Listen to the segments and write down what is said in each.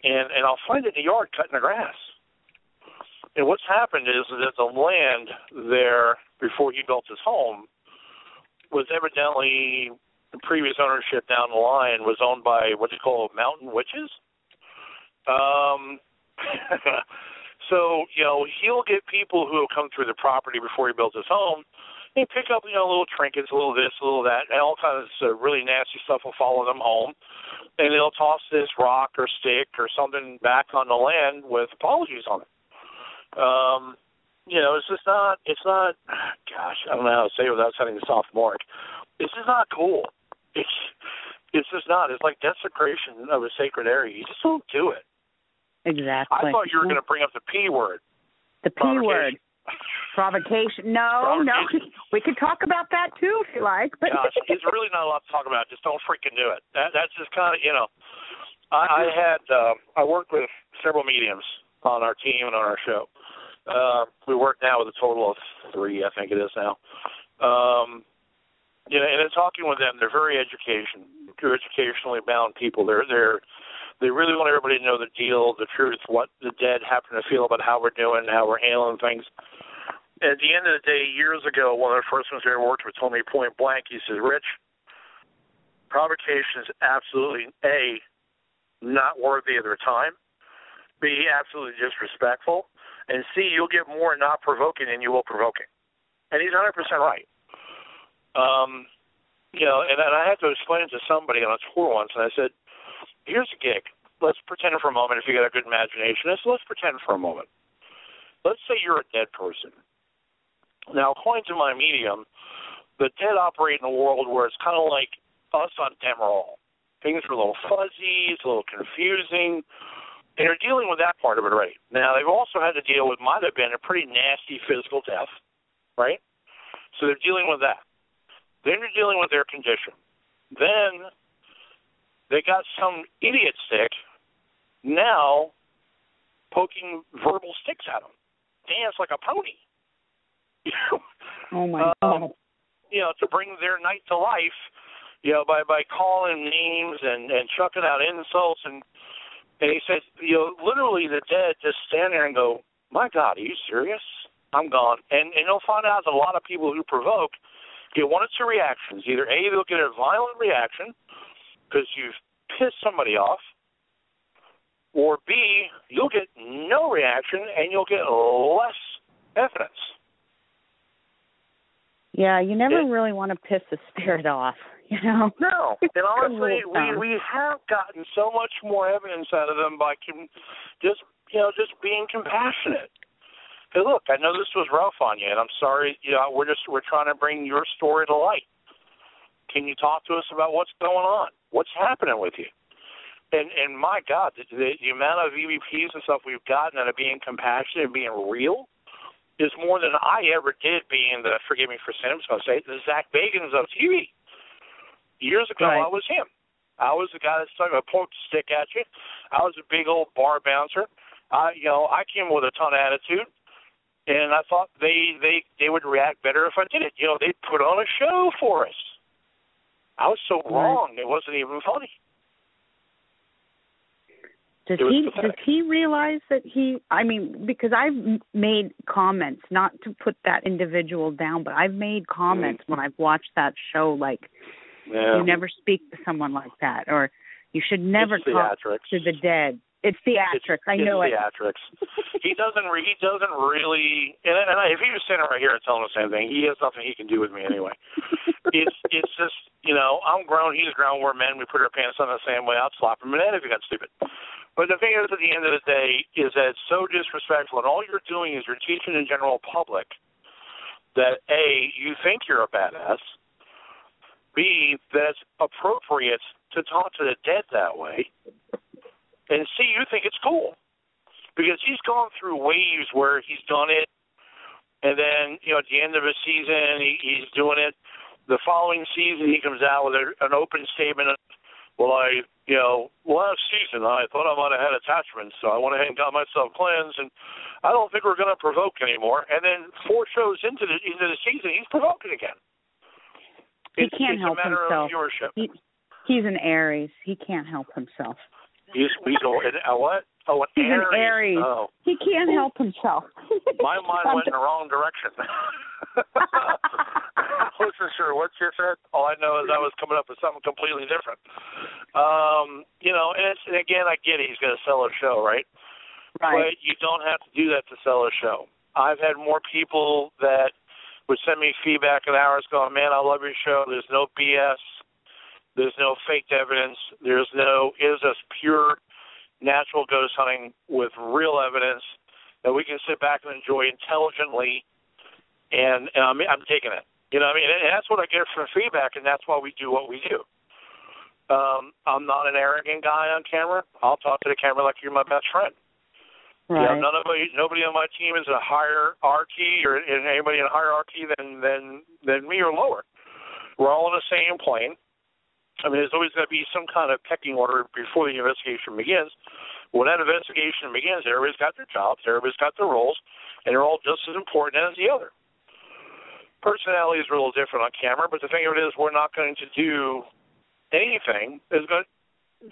and I'll find it in the yard cutting the grass. And what's happened is that the land there before he built his home was evidently the previous ownership down the line was owned by what you call mountain witches. So, he'll get people who have come through the property before he built his home. They pick up, little trinkets, a little this, a little that, and all kinds of really nasty stuff will follow them home. And they'll toss this rock or stick or something back on the land with apologies on it. It's not, gosh, I don't know how to say it without sounding sophomoric. It's just not cool. It's just not. It's like desecration of a sacred area. You just don't do it. Exactly. I thought you were going to bring up the P word. The P word. Provocation. No. We could talk about that too if you like. But gosh, it's really not a lot to talk about. Just don't freaking do it. That's just kind of, I worked with several mediums on our team and on our show. We work now with a total of 3, I think it is now. And in talking with them, they're very educationally bound people. They really want everybody to know the deal, the truth, what the dead happen to feel about how we're doing, how we're handling things. At the end of the day, years ago, one of the first ones I ever worked with told me point blank, he says, Rich, provocation is absolutely, A, not worthy of their time, B, absolutely disrespectful, and C, you'll get more not provoking than you will provoking. And he's 100% right. And I had to explain it to somebody on a tour once, and I said, here's a gig. Let's pretend for a moment, if you got a good imagination, let's pretend for a moment. Let's say you're a dead person. Now, according to my medium, the dead operate in a world where it's kind of like us on Demerol. Things are a little fuzzy, it's a little confusing, and they're dealing with that part of it already. Now, they've also had to deal with, might have been, a pretty nasty physical death, right? So they're dealing with that. Then they're dealing with their condition. Then they got some idiot stick now poking verbal sticks at them. Dance like a pony. Oh, my God. To bring their night to life, by calling names and chucking out insults. And he said, literally the dead just stand there and go, my God, are you serious? I'm gone. And you'll find out that a lot of people who provoke get one of two reactions. Either A, they'll get a violent reaction because you've pissed somebody off, or B, you'll get no reaction and you'll get less evidence. Yeah, you never really want to piss the spirit off, No. And honestly, we have gotten so much more evidence out of them by just being compassionate. Hey, look, I know this was rough on you, and I'm sorry. We're trying to bring your story to light. Can you talk to us about what's going on? What's happening with you? And my God, the amount of EVPs and stuff we've gotten out of being compassionate and being real is more than I ever did being the, forgive me for saying, I'm just going to say, the Zach Bagans of TV. Years ago, right. I was him. I was the guy that's going to poke the stick at you. I was a big old bar bouncer. I came with a ton of attitude, and I thought they would react better if I did it. They'd put on a show for us. I was so wrong, it wasn't even funny. Does he realize that because I've made comments, not to put that individual down, but I've made comments when I've watched that show, like, you never speak to someone like that, or you should never talk to the dead. It's theatrics. I know it. It's theatrics. He doesn't really, and if he was standing right here and telling the same thing, he has nothing he can do with me anyway. It's just, I'm grown, he's grown, we're men, we put our pants on the same way, I'd slap him in the head if he got stupid. But the thing is, at the end of the day, is that it's so disrespectful, and all you're doing is you're teaching the general public that, A, you think you're a badass, B, that it's appropriate to talk to the dead that way, and C, you think it's cool. Because he's gone through waves where he's done it, and then, at the end of a season, he's doing it. The following season, he comes out with an open statement of, last season I thought I might have had attachments, so I went ahead and got myself cleansed, and I don't think we're going to provoke anymore. And then 4 shows into the season, he's provoking again. He can't help himself. Of viewership. He's an Aries. He can't help himself. He's what? Oh, an He's Aries. An Aries. Oh. He can't help himself. My mind went in the wrong direction. I wasn't sure what you said. All I know is I was coming up with something completely different. And again, I get it. He's going to sell a show, right? Right. But you don't have to do that to sell a show. I've had more people that would send me feedback in hours going, man, I love your show. There's no BS. There's no faked evidence. It is just pure natural ghost hunting with real evidence that we can sit back and enjoy intelligently, and I'm taking it. You know what I mean? And that's what I get from feedback, and that's why we do what we do. I'm not an arrogant guy on camera. I'll talk to the camera like you're my best friend. Right. Nobody on my team is a hierarchy or anybody in a hierarchy than me or lower. We're all in the same plane. I mean, there's always going to be some kind of pecking order before the investigation begins. When that investigation begins, everybody's got their jobs, everybody's got their roles, and they're all just as important as the other. Personality is a little different on camera, but the thing of it is we're not going to do anything that's going to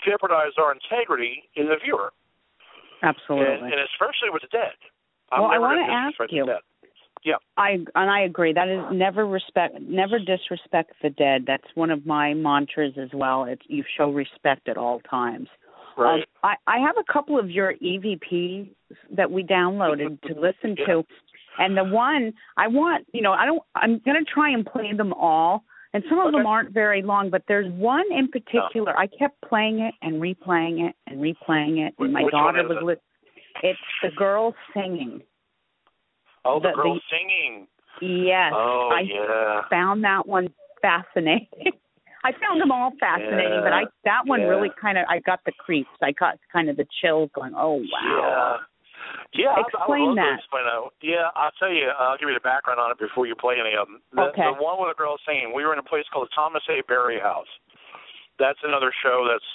jeopardize our integrity in the viewer. Absolutely. And especially with the dead. I want to ask you. Yeah. I agree. That is never disrespect the dead. That's one of my mantras as well. You show respect at all times. Right. I have a couple of your EVPs that we downloaded to listen to, and the one I want, I'm going to try and play them all, and some of them aren't very long, but there's one in particular. I kept playing it and replaying it and replaying it, and my daughter was listening. It's the girl singing. Oh, the girl singing. Yes. Oh, I found that one fascinating. I found them all fascinating, but that one really I got the creeps. I got kind of the chills going, oh, wow. Yeah. Explain that. I'll tell you. I'll give you the background on it before you play any of them. The one with the girl singing, we were in a place called the Thomas A. Berry House. That's another show that's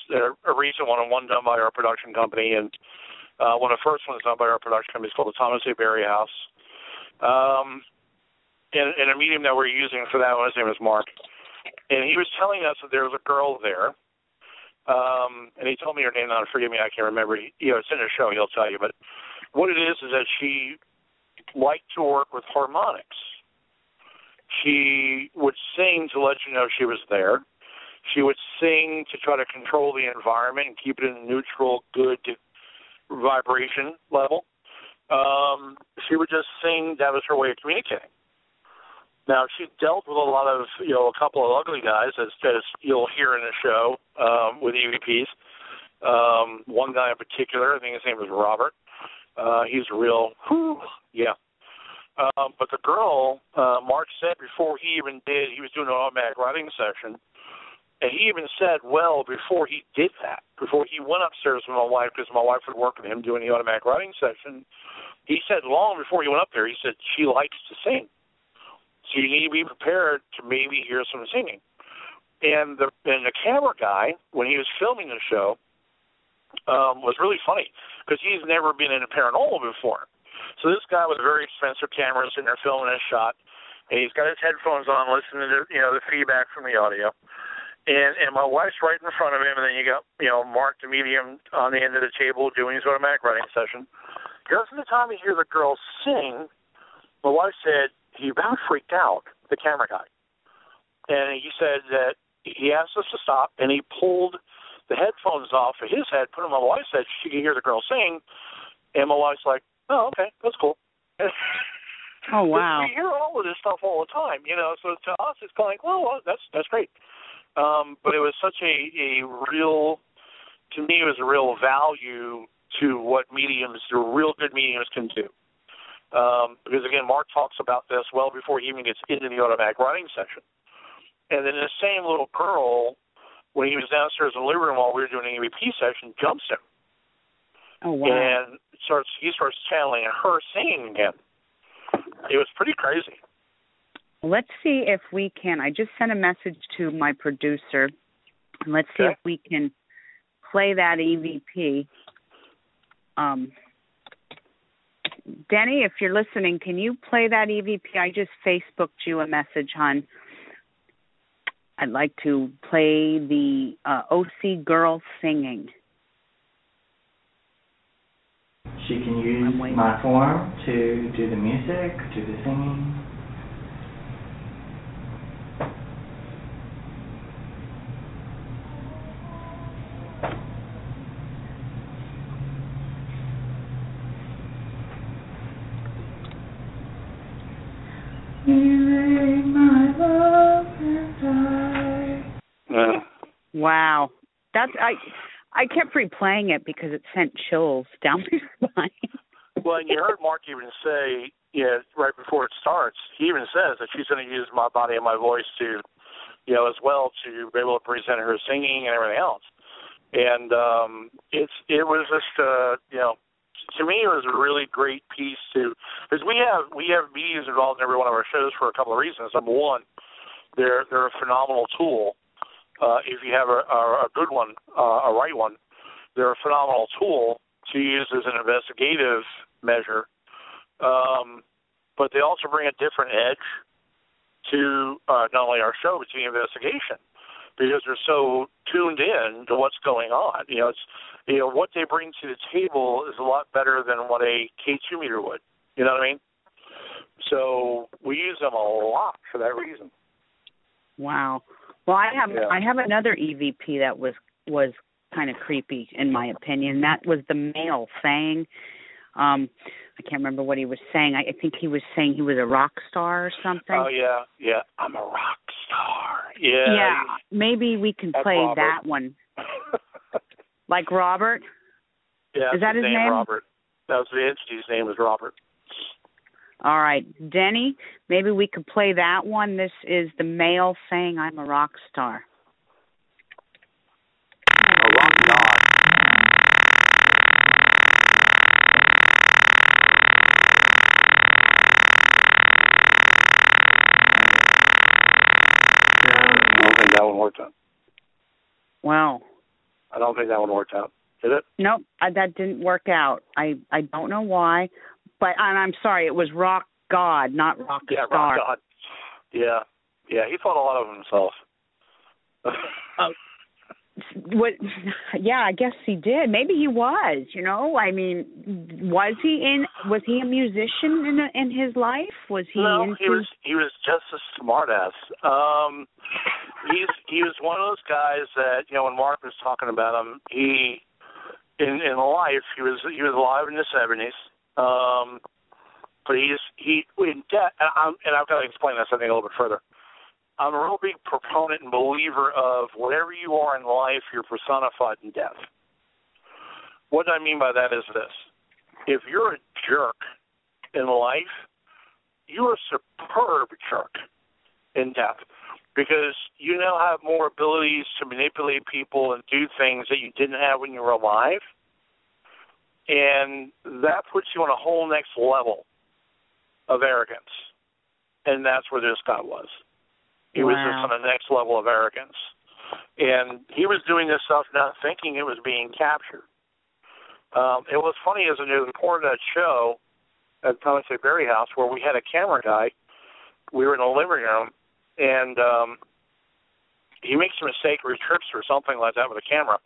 a recent one done by our production company, and one of the first ones done by our production company is called the Thomas A. Berry House. And a medium that we're using for that one, his name is Mark. And he was telling us that there was a girl there. And he told me her name now, forgive me, I can't remember. It's in the show, he'll tell you. But what it is that she liked to work with harmonics. She would sing to let you know she was there. She would sing to try to control the environment and keep it in a neutral, good vibration level. She would just sing. That was her way of communicating. Now, she dealt with a lot of, a couple of ugly guys, as you'll hear in the show with EVPs. One guy in particular, I think his name was Robert. He's real, but the girl, Mark said before he even did, he was doing an automatic writing session, and he even said, before he did that, before he went upstairs with my wife, because my wife would work with him doing the automatic writing session, he said long before he went up there, he said, she likes to sing. So you need to be prepared to maybe hear some singing. And the camera guy, when he was filming the show, was really funny because he's never been in a paranormal before. So this guy with a very expensive camera sitting there filming his shot, and he's got his headphones on, listening to the feedback from the audio. And my wife's right in front of him, and then you got Mark the medium on the end of the table doing his automatic writing session. Just in the time he hears the girl sing, my wife said he about freaked out, the camera guy. And he said that he asked us to stop, and he pulled the headphones off of his head, put them on my wife's head. She could hear the girl sing, and my wife's like, oh, okay, that's cool. Oh, wow. We hear all of this stuff all the time, so to us it's kind of like, well, that's great. But it was such a real, to me, it was a real value to what the real good mediums can do. Because, again, Mark talks about this well before he even gets into the automatic writing session. And then the same little girl, when he was downstairs in the living room while we were doing an EVP session, jumps him. Oh, wow. And he starts channeling her singing again. It was pretty crazy. Let's see if we can. I just sent a message to my producer. And let's see if we can play that EVP. Denny, if you're listening, can you play that EVP? I just Facebooked you a message, hon. I'd like to play the OC girl singing. She can use my form to do the music, do the singing. Wow. That's I kept replaying it because it sent chills down my spine. Well, and you heard Mark even say, right before it starts, he even says that she's going to use my body and my voice to, as well to be able to present her singing and everything else. And it was just, to me, it was a really great piece because we have mediums involved in every one of our shows for a couple of reasons. Number one, they're a phenomenal tool. If you have a good one, a right one, they're a phenomenal tool to use as an investigative measure. But they also bring a different edge to not only our show, but to the investigation, because they're so tuned in to what's going on. What they bring to the table is a lot better than what a K2 meter would. You know what I mean? So we use them a lot for that reason. Wow. Well, I have another EVP that was kind of creepy in my opinion. That was the male saying, I can't remember what he was saying. I think he was saying he was a rock star or something. Oh yeah, I'm a rock star. Yeah. Yeah, maybe we can play Robert. that one. Like Robert? Yeah. Is that his name? Robert. That was the entity's name was Robert. All right, Denny, maybe we could play that one. This is the male saying, I'm a rock star. A rock god. I don't think that one worked out. Well. I don't think that one worked out. Did it? Nope, that didn't work out. I don't know why. But I'm sorry, it was rock god, not rock star. Yeah, rock god. Yeah, he thought a lot of himself. Yeah, I guess he did. Maybe he was. I mean, was he a musician in his life? Was he? No, he was just a smartass. He was one of those guys that when Mark was talking about him, he in life he was alive in the 70s. But he in death, and I've got to explain this I think a little bit further. I'm a real big proponent and believer of whatever you are in life, you're personified in death. What I mean by that is this: if you're a jerk in life, you're a superb jerk in death, because you now have more abilities to manipulate people and do things that you didn't have when you were alive. And that puts you on a whole next level of arrogance. And that's where this guy was. He was just on the next level of arrogance. And he was doing this stuff not thinking it was being captured. It was funny as a reporter that show at Monterey Berry House where we had a camera guy. We were in the living room, and he makes a mistake or he trips or something like that with a camera.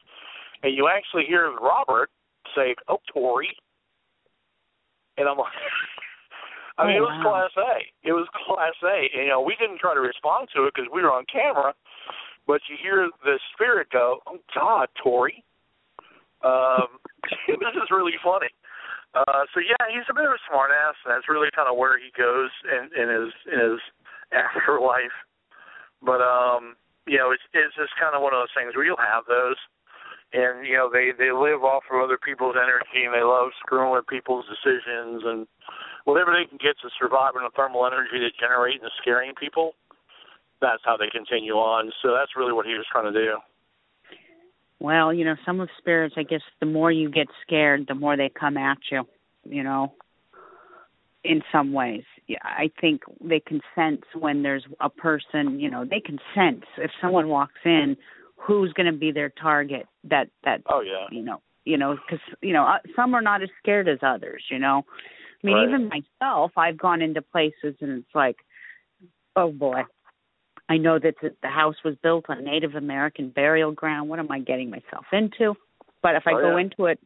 And you actually hear Robert say, "Oh, Tori," and I'm like, I mean, it was Class A. It was Class A. And, we didn't try to respond to it because we were on camera, but you hear the spirit go, "Oh God, Tori." This is really funny. So yeah, he's a bit of a smartass, and that's really kind of where he goes in his afterlife. But it's just kind of one of those things where you'll have those. And, they live off of other people's energy, and they love screwing with people's decisions and whatever they can get to survive in the thermal energy they generate and scaring people, that's how they continue on. So that's really what he was trying to do. Well, some of spirits, I guess the more you get scared, the more they come at you, in some ways. Yeah, I think they can sense when there's a person, they can sense if someone walks in, who's going to be their target. Oh yeah. Because some are not as scared as others. I mean, right. Even myself, I've gone into places and it's like, oh boy, I know that the house was built on Native American burial ground. What am I getting myself into? But if I go into it